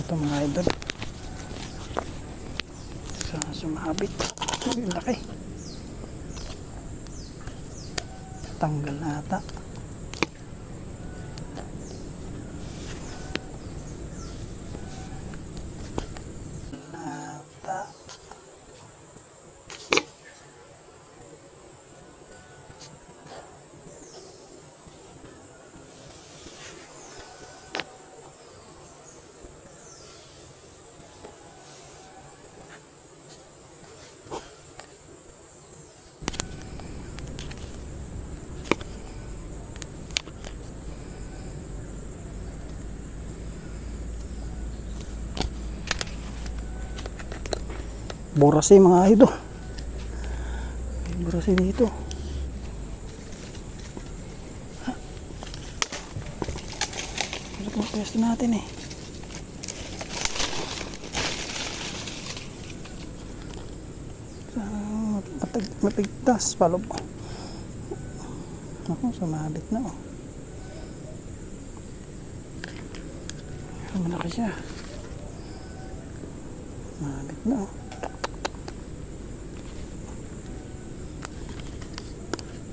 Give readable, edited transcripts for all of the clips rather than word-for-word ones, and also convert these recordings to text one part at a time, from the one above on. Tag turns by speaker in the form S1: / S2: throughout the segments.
S1: Ito mga idol. Sumabit. Ang laki. Tanggal na ata. Borasi mga idol. Borasi dito. Ito po pwesto natin eh. Mapigtas palob. Ako, sumabit na oh. Malaki siya. Sumabit na oh.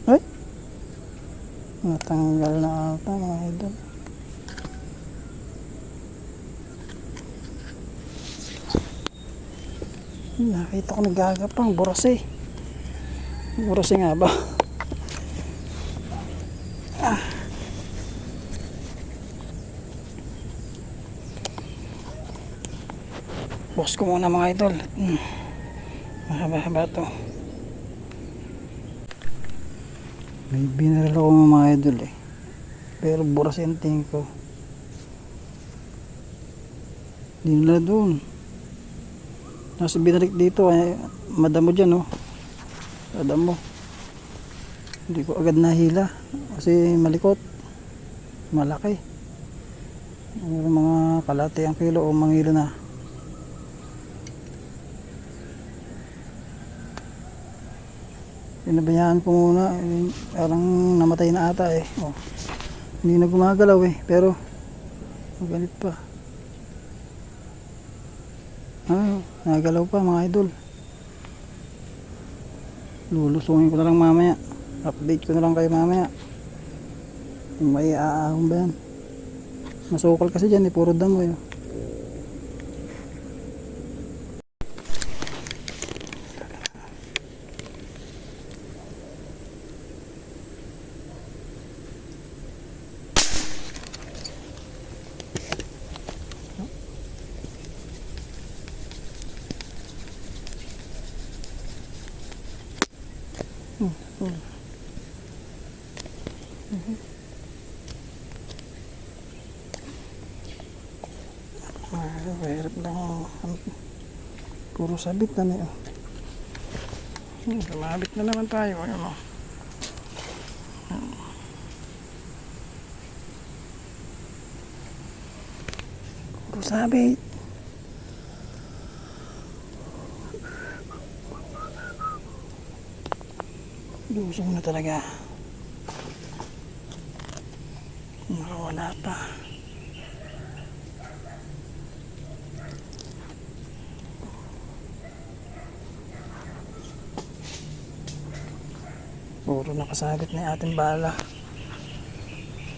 S1: Ay! Natanggal na ata mga idol. Nakita ko nagagapang borasi. Borasi nga ba? Boss ko muna mga idol. Mahaba-haba to. May binaril ako mga idol eh. Pero borasi ang tingin ko. Hindi nila doon. Nasa binalik dito ay madamo dyan oh. Madamo. Hindi ko agad nahila kasi malikot. Malaki. Mga kalate ang kilo o mangilo na. Pinabayaan ko muna parang namatay na ata eh oh. Hindi na gumagalaw eh pero magalit pa. Nagalaw pa mga idol. Lulusungin ko na lang mamaya. Update ko na lang kayo mamaya kung may aahon ba yan. Masukal kasi dyan eh, puro damo eh. Mahirap lang puro sabit na niyo. Sumabit na naman tayo ayun, puro sabit. Lusong na talaga. Nakawala pa. Puro nakasabit na yung ating bala.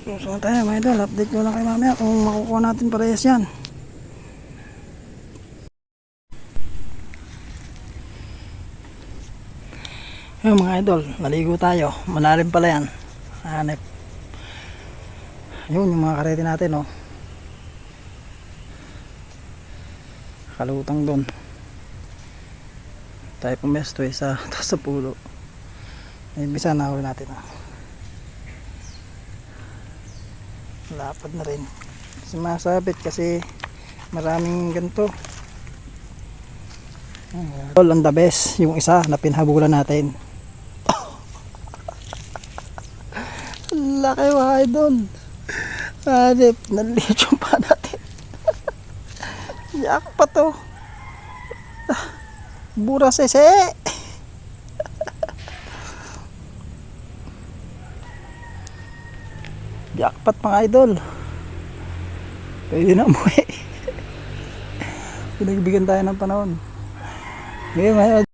S1: Lusong na tayo mga idol. Update ko lang kayo mamaya kung makukuha natin parehas yan. Yung mga idol, naligo tayo. Malalim pala yan. Hanep. Yun yung mga karete natin oh. Kalutang doon. Tayo pumesto eh sa taas sa pulo. May bisa na huli natin oh. Lapad na rin. Sumasabit kasi maraming ganito. All on the best. Yung isa na pinhabulan natin. Laki mga idol. Hanip, naliit yung pa natin. Yak pa to. Bura sese. Jackpot mga idol. Pwede na umuwi. Pinagbigyan tayo ng panahon. Ngayon,